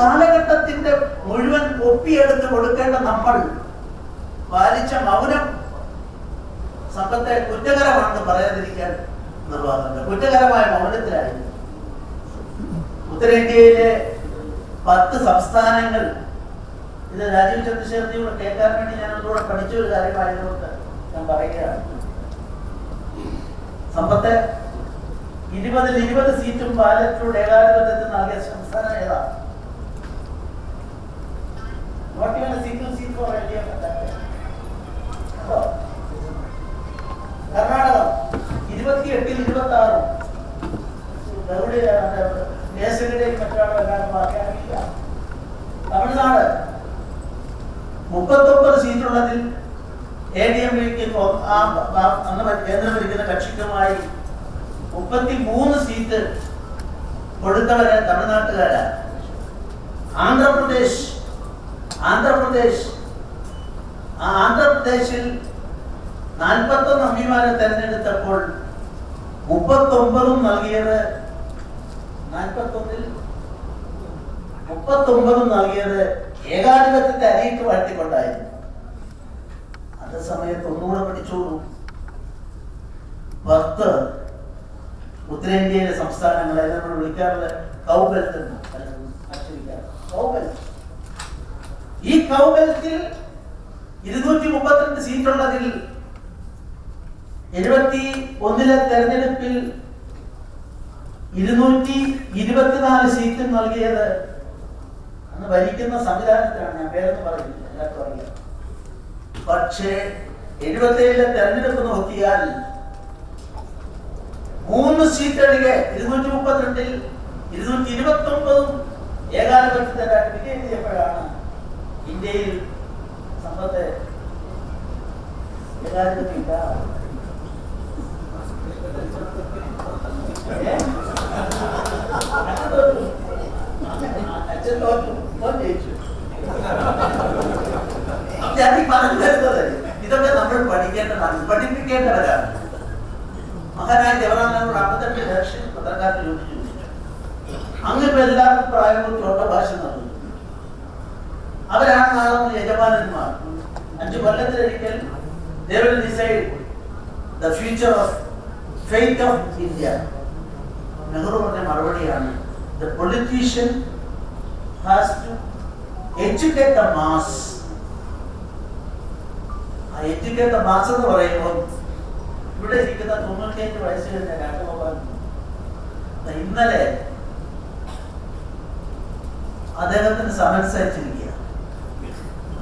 കാലഘട്ടത്തിന്റെ മുഴുവൻ ഒപ്പിയെടുത്ത് കൊടുക്കേണ്ട നമ്മൾ പാലിച്ച മൗനം സമ്പത്തെ കുറ്റകരമാണെന്ന് പറയാതിരിക്കാൻ നിർവാഹമുണ്ട്. കുറ്റകരമായ മൗനത്തിലായി ഉത്തരേന്ത്യയിലെ 10 സംസ്ഥാനങ്ങൾ. ഇത് രാജീവ് ചന്ദ്രശേഖരജിയോട് കേൾക്കാൻ വേണ്ടി ഞാൻ ഒന്നുകൂടെ പഠിച്ച ഒരു കാര്യമായതുകൊണ്ട് ഞാൻ പറയുകയാണ്. സമ്പത്തെ 20 സീറ്റും ബാലറ്റിലൂടെ ഏകാധിപത്യത്തിൽ നൽകിയ സംസ്ഥാനം ഏതാ? Not even a single seat for LDF at that time. Karnataka 28-ൽ 26 Tamil Nadu 39 സീറ്റുള്ളതിൽ ADMK അന്ന് കേന്ദ്രം ഭരിക്കുന്ന കക്ഷിക്കുമായി 33 സീറ്റ് കൊടുത്തവരെ തമിഴ്നാട്ടുകാരാണ്. ആന്ധ്രാപ്രദേശിൽ 41 എംപിമാരെ തെരഞ്ഞെടുത്തപ്പോൾ 39 നൽകിയത് 39 നൽകിയത് ഏകാധിപത്യത്തെ അരിയിട്ട് വാഴ്ത്തിക്കൊണ്ടായിരുന്നു. അതേ സമയത്ത് ഒന്നുകൂടെ പഠിച്ചോളൂ. 10 ഉത്തരേന്ത്യയിലെ സംസ്ഥാനങ്ങളെ നമ്മൾ വിളിക്കാറുള്ള കൗബെൽറ്റ്. ഈ കൗബെൽറ്റിൽ 232 സീറ്റുള്ളതിൽ 71 തെരഞ്ഞെടുപ്പിൽ 224 സീറ്റ് നൽകിയത് അന്ന് ഭരിക്കുന്ന സംവിധാനത്തിലാണ്. ഞാൻ പേരൊന്നും പറയുന്നില്ല, എല്ലാവർക്കും അറിയാം. പക്ഷേ 77 തെരഞ്ഞെടുപ്പ് നോക്കിയാൽ 3 സീറ്റൊഴികെ 232-ൽ 229 ഏകാധിപത്യത്തെ വിജയം ചെയ്യപ്പോഴാണ് ഇന്ത്യയിൽ സമ്പത്തെ ഏകാധിപത്യമില്ല. ഇതൊക്കെ നമ്മൾ പഠിക്കേണ്ടതാണ്, പഠിപ്പിക്കേണ്ടവരാണ്. മഹാനായ ജവഹർലാൽ നെഹ്റു 52 ലക്ഷം പത്രക്കാർക്ക് ചോദിച്ചു, അങ്ങനെ എല്ലാവർക്കും പ്രായപൂർത്തിയുള്ള ഭാഷ നടന്നു. അവരാണ് നാളെ യജമാനന്മാർ. 5 കൊല്ലത്തിലൊരിക്കൽ they will decide the future of fate of India. Nehru പറഞ്ഞ മറുപടിയാണ്, the politician has to educate the mass. educate the mass എന്ന് പറയുമ്പോൾ ഇവിടെ ഇരിക്കുന്ന 95 വയസ്സ് കഴിഞ്ഞ രാജഗോപാൽ ഇന്നലെ അദ്ദേഹത്തിന് സമൻസ് അയച്ചിരിക്കുക.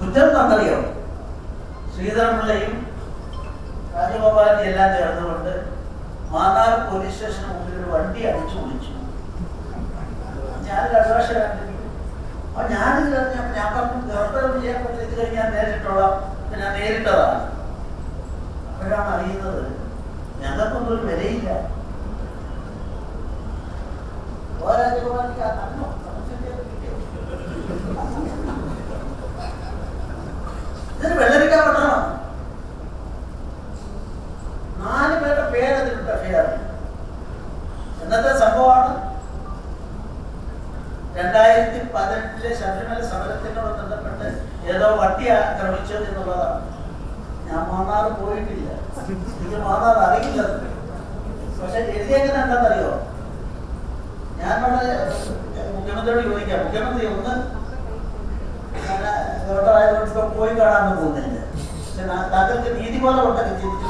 കുറ്റം തന്നറിയോ? ശ്രീധരൻപിള്ളയും രാജഗോപാലിനെ എല്ലാം ചേർന്നുകൊണ്ട് മാന്നാർ പോലീസ് സ്റ്റേഷന് മുമ്പിൽ ഒരു വണ്ടി അടിച്ചു വിളിച്ചു. ഞാനൊരു അഭിഭാഷ അപ്പൊ ഞാനിത് ഞാൻ പറഞ്ഞു ഗവർണർ ചെയ്യാൻ ഇത് കഴിഞ്ഞാൽ നേരിട്ടോളാം. ഞാൻ നേരിട്ടതാണ്. അപ്പോഴാണ് അറിയുന്നത് ഞങ്ങൾക്കൊന്നും ഒരു വിലയില്ല. രാജഗോപാലിക്ക് അന്നോ ഇതൊരു വെള്ളരിക്കാൻ പട്ടണമാണ്. 4 പേരുടെ പേരതിലുണ്ട് എഫ്ഐആർ. എന്നത്തെ സംഭവമാണ് 2018 ശബരിമല സമരത്തിനോട് ബന്ധപ്പെട്ട് ഏതോ വട്ടി ആക്രമിച്ചത് എന്നുള്ളതാണ്. ഞാൻ മാന്നാർ പോയിട്ടില്ല, എനിക്ക് മാന്നാർ അറിയില്ല. പക്ഷെ എഴുതിയെങ്ങനെ എന്താണെന്നറിയോ? ഞാൻ വളരെ മുഖ്യമന്ത്രിയോട് ചോദിക്കാം, മുഖ്യമന്ത്രി ഒന്ന് ഗവർണറായതുകൊണ്ട് പോയി കാണാമെന്ന് തോന്നുന്നില്ല. പക്ഷെ താങ്കൾക്ക് നീതി പോലെ കൊണ്ടൊക്കെ ചിന്തിച്ചു.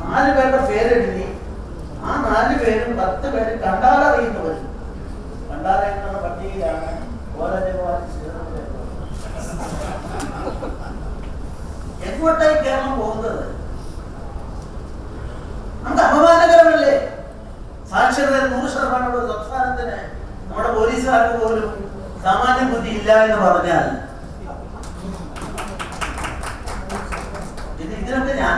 4 പേരുടെ പേരെഴുതി. ആ 4 പേരും 10 പേര് കണ്ടാലറിയുന്നവർ. കണ്ടാലറിയുന്ന പട്ടികയിലാണ് എങ്ങോട്ടായി കേരളം പോകുന്നത്? നമുക്ക് അപമാനകരമല്ലേ? സാക്ഷരത 100% സംസ്ഥാനത്തിന് നമ്മുടെ പോലീസുകാർക്ക് പോലും സാമാന്യ ബുദ്ധി ഇല്ല എന്ന് പറഞ്ഞാൽ ഇതിനൊക്കെ ഞാൻ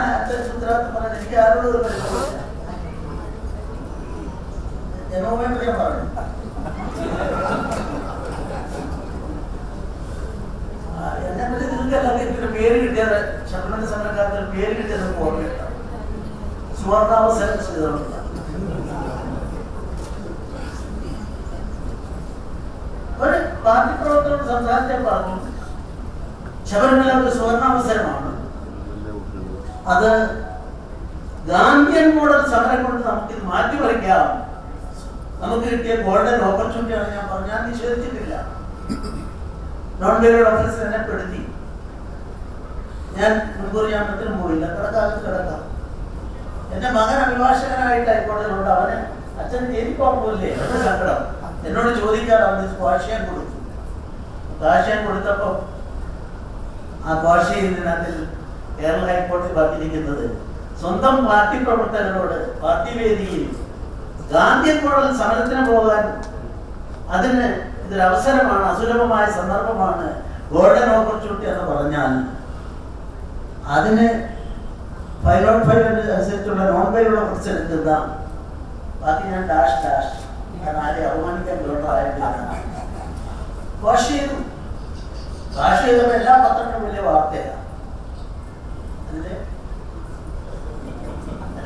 ഉത്തരവാദിത്വം പറഞ്ഞാൽ എനിക്ക് ആരോട് ഒരു പരിപാടിയില്ല. ജനവുമായി പറയാൻ പറഞ്ഞു. എന്നെ പറ്റി നിങ്ങൾക്കല്ല ഇതിന്റെ പേര് കിട്ടിയത്, ശബരിമല സമരക്കാർക്ക് പേര് കിട്ടിയത് നമുക്ക് ഓർമ്മയിട്ടാണ്. സുവർണാവസരം ചെയ്തിട്ടുണ്ട്. പാർട്ടി പ്രവർത്തകരോട് സംസാരിച്ചാൽ പറഞ്ഞു ശബരിമല ഒരു സുവർണാവസരമാണ്. അത് ഗാന്ധിയൻ മോഡൽ സമരം കൊണ്ട് നമുക്കിത് മാറ്റിമറിക്കാം. നമുക്ക് കിട്ടിയ ഗോൾഡൻ ഓപ്പർച്യൂണിറ്റിയാണ്. ഞാൻ പറഞ്ഞു, ഞാൻ നിഷേധിച്ചിട്ടില്ല. നോൺ ബെയിലബിൾ ഓഫീസർ എന്നെ പെടുത്തി. ഞാൻ മുൻകൂർ ജാമ്യത്തിന് പോയില്ല. കിടക്കാലത്ത് കിടക്കാം. എന്റെ മകൻ അഭിഭാഷകനായിട്ട് ഹൈക്കോടതിയിലുണ്ട്. അവന് അച്ഛൻ ജയിലിൽ പോകില്ലേ എന്റെ സങ്കടം. എന്നോട് ചോദിക്കാതെ അവന് ഭാഷയം കൊടുത്തു. ഭാഷയം കൊടുത്തപ്പോൾ ആ ഭാഷയിൽ കേരള ഹൈക്കോടതി പറഞ്ഞിരിക്കുന്നത് സ്വന്തം പാർട്ടി പ്രവർത്തകരോട് പാർട്ടി വേദിയിൽ ഗാന്ധിയൻ മോഡൽ സമരത്തിന് പോകാൻ അതിന് ഇതൊരു അവസരമാണ്, അസുലഭമായ സന്ദർഭമാണ്, ഗോൾഡൻ ഓപ്പർച്യൂണിറ്റി എന്ന് പറഞ്ഞാൽ അതിന് 505 അനുസരിച്ചുള്ള നോൺ ബെയിലബിൾ ഓഫീസർ എടുക്കുന്ന ബാക്കി ഞാൻ ഡാഷ് ഡാഷ് കാരണം ആരെ അവമാനിക്കാൻ ഗവൺമെന്റ് ഭാഷ ചെയ്തപ്പോൾ എല്ലാ പത്രങ്ങളും വലിയ വാർത്തയാണ്. അതില്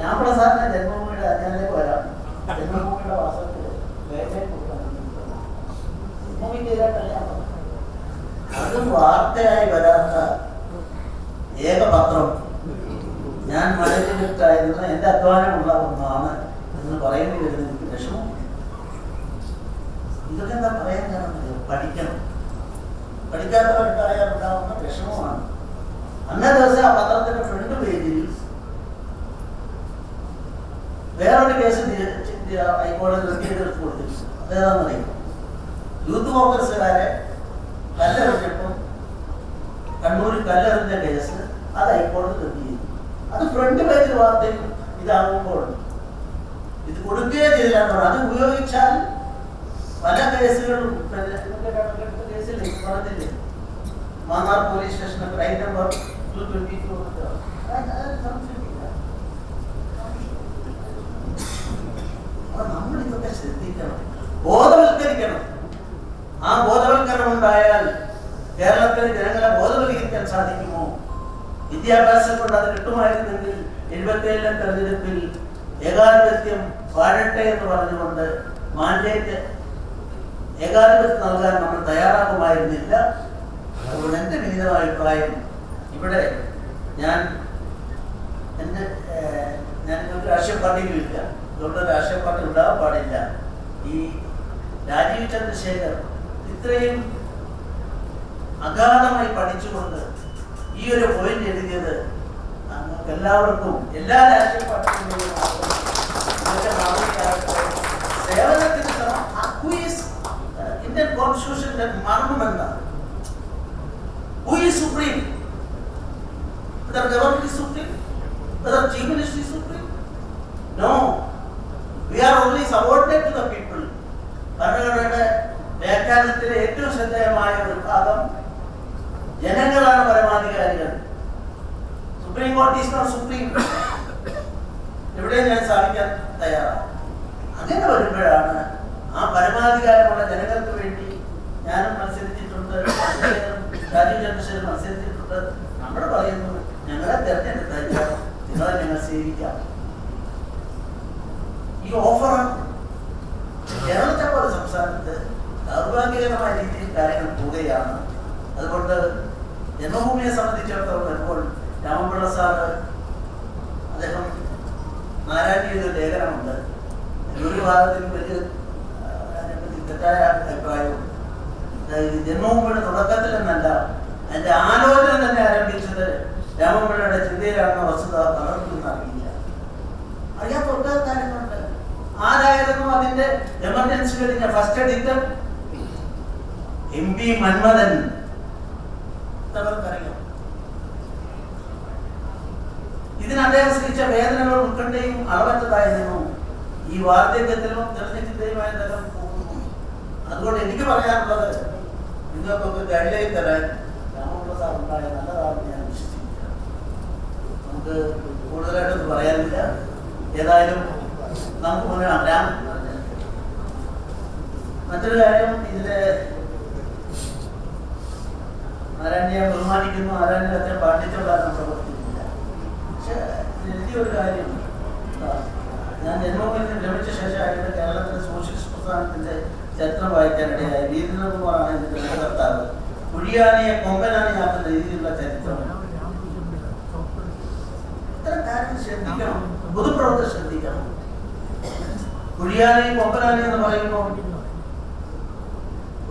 രാമപ്രസാദിന്റെ ജന്മഭൂമിയുടെ അതിലേക്ക് വരാം. ജന്മഭൂമിയുടെ വാസത്തിൽ അതും വാർത്തയായി വരാത്ത ഏക പത്രം ഞാൻ മനസ്സിലിട്ടായിരുന്ന എന്റെ അധ്വാനമുള്ള ഒന്നാണ് എന്ന് പറയേണ്ടി വരുന്നത് എനിക്ക് വിഷമം. ഇതൊക്കെ എന്താ പറയാൻ കാണുന്നത്? പഠിക്കണം. പഠിക്കാത്തവർക്കായാൽ ഉണ്ടാവുന്ന വിഷമമാണ്. അന്നേ ദിവസം ആ പത്രത്തിന്റെ ഫ്രണ്ട് പേജിൽ വേറൊരു കേസ് ഹൈക്കോടതി നിർത്തിയെടുത്ത് കൊടുത്തിട്ടുണ്ട്. അതേതാണെന്നറിയാം. യൂത്ത് കോൺഗ്രസുകാരെ കല്ലെറിഞ്ഞപ്പോൾ കണ്ണൂരിൽ കല്ലെറിഞ്ഞ കേസ് അത് ഹൈക്കോടതി നിർത്തി. അത് ഫ്രണ്ട് പേജിൽ വാർത്തയിൽ ഇതാകുമ്പോൾ ഇത് കൊടുക്കുകയേ ചെയ്തില്ല. അത് ഉപയോഗിച്ചാൽ പല കേസുകളും കേസില്ലേ പറഞ്ഞില്ലേ, Mannar police station crime number 222 നമ്മൾ ഇതൊക്കെ ശ്രദ്ധിക്കണം, ബോധവൽക്കരിക്കണം. ആ ബോധവൽക്കരണം ഉണ്ടായാൽ കേരളത്തിലെ ജനങ്ങളെ ബോധവൽക്കരിക്കാൻ സാധിക്കുമോ? വിദ്യാഭ്യാസം കൊണ്ട് അത് കിട്ടുമായിരുന്നെങ്കിൽ 77 തെരഞ്ഞെടുപ്പിൽ ഏകാധിപത്യം വാഴട്ടെ എന്ന് പറഞ്ഞുകൊണ്ട് മാൻഡേറ്റ് ഏകാധിപത്യം നൽകാൻ നമ്മൾ തയ്യാറാകുമായിരുന്നില്ല. അതുകൊണ്ട് എൻ്റെ വിനീതമായ അഭിപ്രായം ഇവിടെ ഞാനൊരു രാഷ്ട്രീയ പാർട്ടിയിലില്ല. അതുകൊണ്ട് രാഷ്ട്രീയ പാർട്ടി ഉണ്ടാകാൻ പാടില്ല. ഈ രാജീവ് ചന്ദ്രശേഖർ ഇത്രയും അഗാധമായി പഠിച്ചുകൊണ്ട് ഈ ഒരു പോയിന്റ് എഴുതിയത് എല്ലാവർക്കും എല്ലാ രാഷ്ട്രീയ പാർട്ടികളുടെയും സേവനത്തിന് ഇന്ത്യൻ കോൺസ്റ്റിറ്റ്യൂഷന്റെ മർമ്മം എന്താണ്? Who is supreme? Whether government is supreme? Whether chief minister is supreme? No. We are only subordinate to the people. ഭരണഘടനയുടെ വ്യാഖ്യാനത്തിലെ ഏറ്റവും ശ്രദ്ധേയമായ ഒരു ഭാഗം ജനങ്ങളാണ് പരമാധികാരികൾ. സുപ്രീം കോടതി ഈസ് നോട്ട് സുപ്രീം. എവിടെയും ഞാൻ സ്ഥാപിക്കാൻ തയ്യാറാണ്. അങ്ങനെ വരുമ്പോഴാണ് ആ പരമാധികാരമുള്ള ജനങ്ങൾക്ക് വേണ്ടി ഞാനും മത്സരിച്ചിട്ടുണ്ട്, രാജീവ് ചന്ദ്രശേഖരൻ മത്സരിച്ചിട്ടുണ്ട്. നമ്മൾ പറയുന്നു ഞങ്ങളെ തെരഞ്ഞെടുത്താൽ നിങ്ങളെ ഞങ്ങൾ സേവിക്കാം. ഈ ഓഫറാണ് കേരളത്തെ പോലെ സംസ്ഥാനത്ത് ദൗർഭാഗ്യകരമായ രീതിയിൽ കാര്യങ്ങൾ പോവുകയാണ്. അതുകൊണ്ട് ജന്മഭൂമിയെ സംബന്ധിച്ചിടത്തോളം വരുമ്പോൾ രാമപിള്ള സാറ് അദ്ദേഹം നാരായണീയ ഒരു ലേഖനമുണ്ട്. ഒരു ഭാഗത്തിൽ വലിയ തെറ്റായ അഭിപ്രായവും ജന്മഭൂമിയുടെ തുടക്കത്തിൽ എന്നല്ല, അതിന്റെ ആലോചന തന്നെ ആരംഭിച്ചത് രാമപിള്ളയുടെ ചിന്തയിലാണെന്ന വസ്തുത പലർക്കും അറിയില്ല. അറിയാത്ത ഒട്ടേറെ കാര്യങ്ങളുണ്ട്. ആരായിരുന്നു അതിന്റെ എമർജൻസി കഴിഞ്ഞ ഫസ്റ്റ് എഡിറ്റർ? MP മന്മഥൻ. അറിയാം. ഇതിന് അദ്ദേഹം സൃഷ്ടിച്ച വേദനകളും ഉത്കണ്ഠയും അളവറ്റതായിരുന്നു. ഈ വാർദ്ധക്യത്തിലും തെരഞ്ഞെടുപ്പിന്റെയുമായ തരം പോകുന്നു. അതുകൊണ്ട് എനിക്ക് പറയാനുള്ളത്, നിങ്ങൾക്കൊക്കെ ഗൈഡ്ലൈൻ തരാൻ രാമപിള്ള സാർ ഉണ്ടായ നല്ലതാണെന്ന് ഞാൻ വിശ്വസിക്കുകയാണ്. നമുക്ക് കൂടുതലായിട്ടൊന്നും പറയാനില്ല. ഏതായാലും നമുക്ക് മുന്നോട്ട് മറ്റൊരു കാര്യം, ഇതിലെ നാരായണിയെ ബഹുമാനിക്കുന്നു, നാരായണന്റെ അച്ഛൻ പാണ്ഡിത്യമുള്ള പ്രവർത്തിക്കുന്നില്ല. പക്ഷെ എഴുതിയൊരു കാര്യം, ഞാൻ ജന്മഭൂമിയിൽ നിന്ന് ലഭിച്ച ശേഷമായിട്ട് കേരളത്തിലെ സോഷ്യലിസ്റ്റ് പ്രസ്ഥാനത്തിന്റെ ചരിത്രം വായിക്കാനിടയായി. വീരേന്ദ്രകുമാറാണ് ഇതിന്റെ നേതൃത്വം. കുഴിയാനയെ കൊമ്പനാനയാക്കുന്ന രീതിയിലുള്ള ചരിത്രം. ഇത്തരം കാര്യം ശ്രദ്ധിക്കണം, പൊതുപ്രവർത്തകർ ശ്രദ്ധിക്കണം. കുഴിയാനയും കൊമ്പനാനയും എന്ന് പറയുമ്പോൾ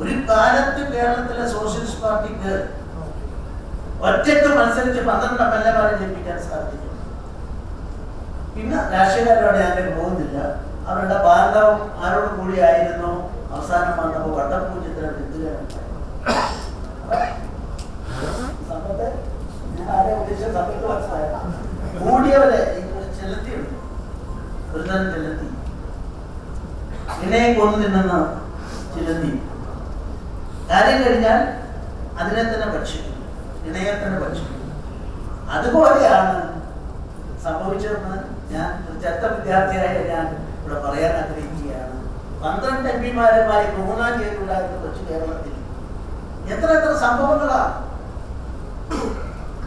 ഒരു കാലത്ത് കേരളത്തിലെ സോഷ്യലിസ്റ്റ് പാർട്ടിക്ക് ഒറ്റയ്ക്ക് മത്സരിച്ച് 12 MLA ജയിപ്പിക്കാൻ സാധിക്കും. പിന്നെ രാഷ്ട്രീയക്കാരോട് ഞാൻ പോകുന്നില്ല. അവരുടെ ബാന്ധവം ആരോടും കൂടിയായിരുന്നു. അവസാനം വന്നപ്പോൾ വട്ടപ്പൂജ്യത്തിന് എത്തുകയാണ്. കൂടിയവരെ ചെലുത്തിയുണ്ട്, ഒരു തരം ചെലുത്തി. ഇണയെ കൊന്നു തിന്നുന്ന ചിലന്തി കാര്യം കഴിഞ്ഞാൽ അതിനെ തന്നെ ഭക്ഷിക്കും, ഇണയെ തന്നെ ഭക്ഷിക്കും. അതുപോലെയാണ് സംഭവിച്ചതെന്ന് ഞാൻ ചരിത്ര വിദ്യാർത്ഥിയായ ഞാൻ ഇവിടെ പറയാൻ ആഗ്രഹിക്കുകയാണ്. 12 MP-മാരുമായി ഗുണാൻ ചെയ്തുണ്ടായിരുന്ന കൊച്ചു കേരളത്തിൽ എത്ര സംഭവങ്ങളാണ്.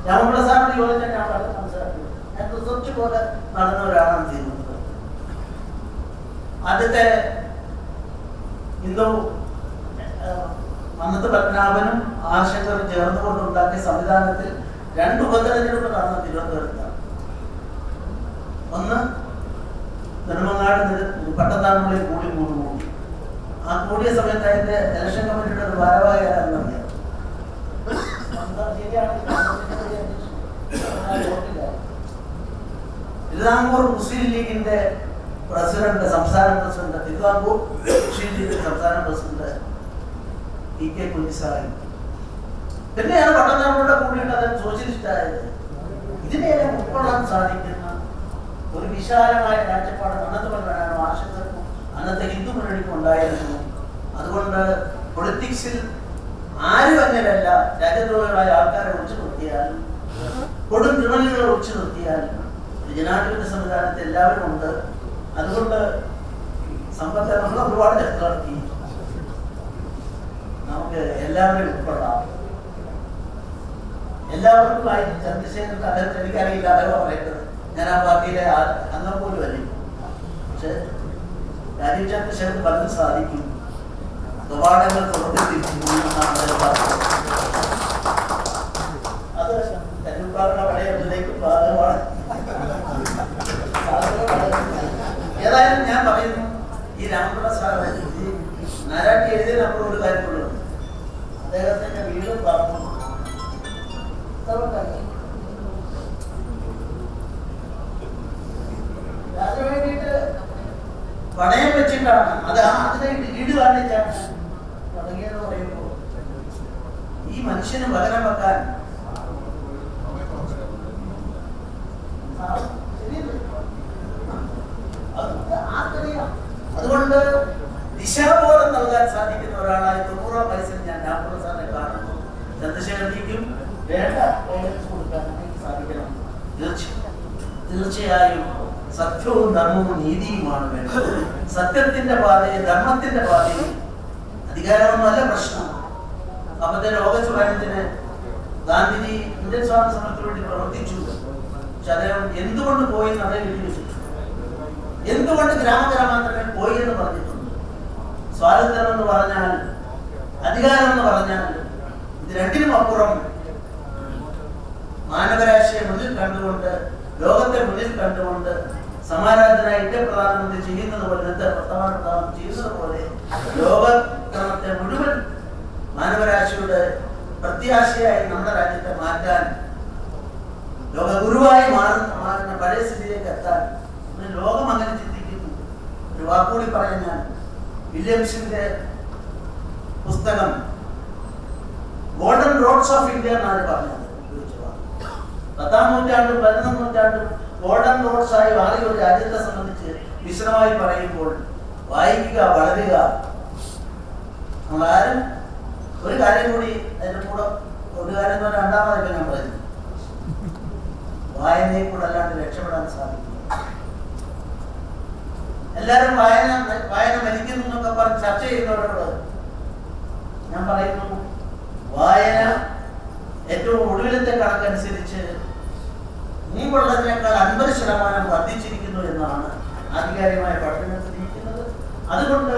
രാമപ്രസാദിനോട് യോജിച്ച ഞാൻ വളരെ മനസ്സിലാക്കി. ഞാൻ റിസർച്ച് പോലെ നടന്ന ഒരാളാണ് ചെയ്യുന്നത്. ആദ്യത്തെ ഹിന്ദു മന്നത്ത് പത്മനാഭനും ആശങ്കറും ചേർന്നുകൊണ്ടുണ്ടാക്കിയ സംവിധാനത്തിൽ 2 ഉപതെരഞ്ഞെടുപ്പ് നടന്ന തിരുവനന്തപുരത്താണ്. ഒന്ന് നെടുമങ്ങാട് പട്ടത്താണുള്ളിൽ കൂടി 3 കൂടി. ആ കൂടിയ സമയത്ത് അതിന്റെ ഇലക്ഷൻ കമ്മിറ്റിയുടെ ഒരു ഭാരവാഹിയാണെന്നറിയാം. തിരുവിതാംകൂർ മുസ്ലിം ലീഗിന്റെ പ്രസിഡന്റ്, സംസ്ഥാന പ്രസിഡന്റ്, തിരുവിതാംകൂർ മുസ്ലിം ലീഗിന്റെ സംസ്ഥാന പ്രസിഡന്റ് EK കുഞ്ഞിസാമി. പിന്നെയാണ് പട്ടത്താണുകളുടെ കൂടിയിട്ട് അത് സോഷ്യലിസ്റ്റ് ആയത്. ഇതിനെല്ലാം ഉൾക്കൊള്ളാൻ സാധിക്കുന്ന ഒരു വിശാലമായ കാഴ്ചപ്പാട് അന്നത്തെ പറയാനോ ആശങ്കർക്കും അന്നത്തെ ഹിന്ദു മുന്നണിക്കും ഉണ്ടായിരുന്നു. അതുകൊണ്ട് പൊളിറ്റിക്സിൽ ആരും അങ്ങനെയല്ല. രാജ്യദ്രോഹികളായ ആൾക്കാരെ ഒളിച്ചു നിർത്തിയാൽ, കൊടും ക്രിമിനലുകളെ ഒളിച്ചു നിർത്തിയാൽ ജനാധിപത്യ സംവിധാനത്തിൽ എല്ലാവരും ഉണ്ട്. അതുകൊണ്ട് സമ്പത്ത് നമ്മൾ ഒരുപാട് ചർച്ച നടത്തി. നമുക്ക് എല്ലാവരും ഉൾക്കൊള്ളാം. എല്ലാവർക്കും ആയി ചന്ദ്രശേഖരൻ അദ്ദേഹത്തെ എനിക്കറിയില്ല, അദ്ദേഹം പറയേണ്ടത്. ഞാൻ ആ പാർട്ടിയിലെ അംഗം പോലും അല്ലേ. പക്ഷെ രാജീവ് ചന്ദ്രശേഖരൻ പലതും സാധിക്കും. കവാടങ്ങൾ അത് തെരഞ്ഞെടുപ്പാറുടെ പടയത്തിലേക്ക് ഭാഗമാണ്. ഏതായാലും ഞാൻ പറയുന്നു, ഈ രാമപ്രസാദ് നാരായണി എഴുതിയ നമ്മൾ ഒരു കാര്യമുള്ളൂ. അദ്ദേഹത്തിന്റെ വീട് പറഞ്ഞു അതിനു വേണ്ടിയിട്ട് പണയം വെച്ചിട്ടാണ് അത് അതിനെ ഈട് കാണിച്ചാണ് തുടങ്ങിയെന്ന് പറയുമ്പോൾ ഈ മനുഷ്യന് പകരം വെക്കാൻ അതുകൊണ്ട് ദിശാബോധം നൽകാൻ സാധിക്കുന്ന ഒരാളായി 90-ാം വയസ്സിൽ ഞാൻ രാമപ്രസാദിനെ കാണുന്നു. ചന്ദ്രശേഖരനിക്കും വേണ്ട ഗൈഡൻസ് കൊടുക്കാൻ സാധിക്കണം. തീർച്ചയായും സത്യവും ധർമ്മവും നീതിയുമാണ് വേണ്ടത്. സത്യത്തിന്റെ പാതയിൽ, ധർമ്മത്തിന്റെ പാതയിൽ അധികാരമൊന്നുമല്ല പ്രശ്നം. അപ്പത്തെ ഓഗസ്റ്റ് 15-ന് ഗാന്ധിജി ഇന്ത്യൻ സ്വാതന്ത്ര്യ സമരത്തിന് വേണ്ടി പ്രവർത്തിച്ചു. പക്ഷെ അദ്ദേഹം എന്തുകൊണ്ട് പോയി എന്ന് അദ്ദേഹം എഴുതി വെച്ചിട്ടുണ്ട്. എന്തുകൊണ്ട് ഗ്രാമഗ്രാമാന്തരങ്ങളിൽ പോയി എന്ന് പറഞ്ഞിട്ടുണ്ട്. സ്വാതന്ത്ര്യം എന്ന് പറഞ്ഞാൽ, അധികാരം എന്ന് പറഞ്ഞാൽ, ഇത് രണ്ടിനും അപ്പുറം മാനവരാശിയെ മുന്നിൽ കണ്ടുകൊണ്ട്, ലോകത്തെ മുന്നിൽ കണ്ടുകൊണ്ട് സമാരാധനായ ഇന്ത്യ പ്രധാനമന്ത്രി ചെയ്യുന്നത് പോലെ, ഇന്നത്തെ പ്രധാനമന്ത്രി ചെയ്യുന്നത് പോലെ ലോകക്രമത്തെ മുഴുവൻ മാനവരാശിയുടെ പ്രത്യാശയായി നമ്മുടെ രാജ്യത്തെ മാറ്റാൻ, ലോകഗുരുവായി മാറുന്ന പഴയ സ്ഥിതിയിലേക്ക് എത്താൻ ലോകം അങ്ങനെ ചിന്തിക്കുന്നു. ഒരു വാക്കുകൂടി പറയാൻ ഞാൻ വില്യംസിന്റെ പുസ്തകം ഗോൾഡൻ റോഡ്സ് ഓഫ് ഇന്ത്യ എന്നാണ് പറഞ്ഞത്. 10-ാം നൂറ്റാണ്ടും 11-ാം നൂറ്റാണ്ടും ഗോൾഡൻ റോഡ്സ് ആയി മാറിയ ഒരു രാജ്യത്തെ സംബന്ധിച്ച് വിശദമായി പറയുമ്പോൾ വായിക്കുക, വളരുക. നമ്മളാരും ഒരു കാര്യം കൂടി അതിന്റെ കൂടെ, ഒരു കാര്യം എന്ന് പറഞ്ഞാൽ രണ്ടാമതായിട്ട് ഞാൻ പറയുന്നു, വായനയെ കൂടെ അല്ലാണ്ട് രക്ഷപ്പെടാൻ സാധിക്കും. എല്ലാവരും വായന മരിക്കുന്നു എന്നൊക്കെ പറഞ്ഞ് ചർച്ച ചെയ്യുന്നവരോട് ഞാൻ പറയുന്നു, വായന ഏറ്റവും ഒടുവിലത്തെ കണക്കനുസരിച്ച് മുമ്പുള്ളതിനേക്കാൾ 50% വർദ്ധിച്ചിരിക്കുന്നു എന്നാണ് ആധികാരികമായ പഠനം തെളിയിക്കുന്നത്. അതുകൊണ്ട്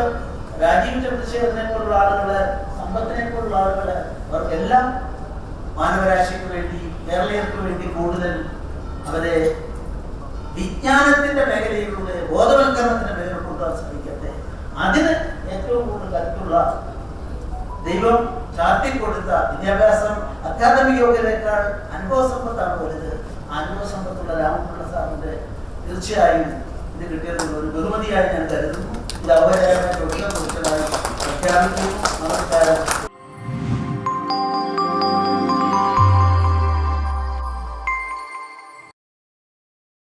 രാജീവ് ചന്ദ്രശേഖരനെ പോലുള്ള ആളുകള്, സമ്പത്തിനെ പോലുള്ള ആളുകള്, അവർക്കെല്ലാം മാനവരാശിക്ക് വേണ്ടി, കേരളീയർക്ക് വേണ്ടി കൂടുതൽ അവരെ വിജ്ഞാനത്തിന്റെ മേഖലയിലൂടെ ബോധവൽക്കരണത്തിന്റെ മേഖല കൊണ്ടുപോകാൻ ശ്രമിക്കട്ടെ. അതിന് ഏറ്റവും കൂടുതൽ കരുത്തുള്ള ദൈവം ചാർത്തിക്കൊടുത്ത വിദ്യാഭ്യാസം അക്കാദമിക് യോഗ്യതയേക്കാൾ അനുഭവ സമ്പത്താണ് വലുത്. അനുഭവ സമ്പത്തുള്ള രാമപിള്ള സാറിന്റെ തീർച്ചയായും ഇത് കിട്ടിയതിനുള്ള ഒരു ബഹുമതിയായി ഞാൻ കരുതുന്നു. ഇത് ഔപചാരികമായി പ്രഖ്യാപിക്കുന്നു.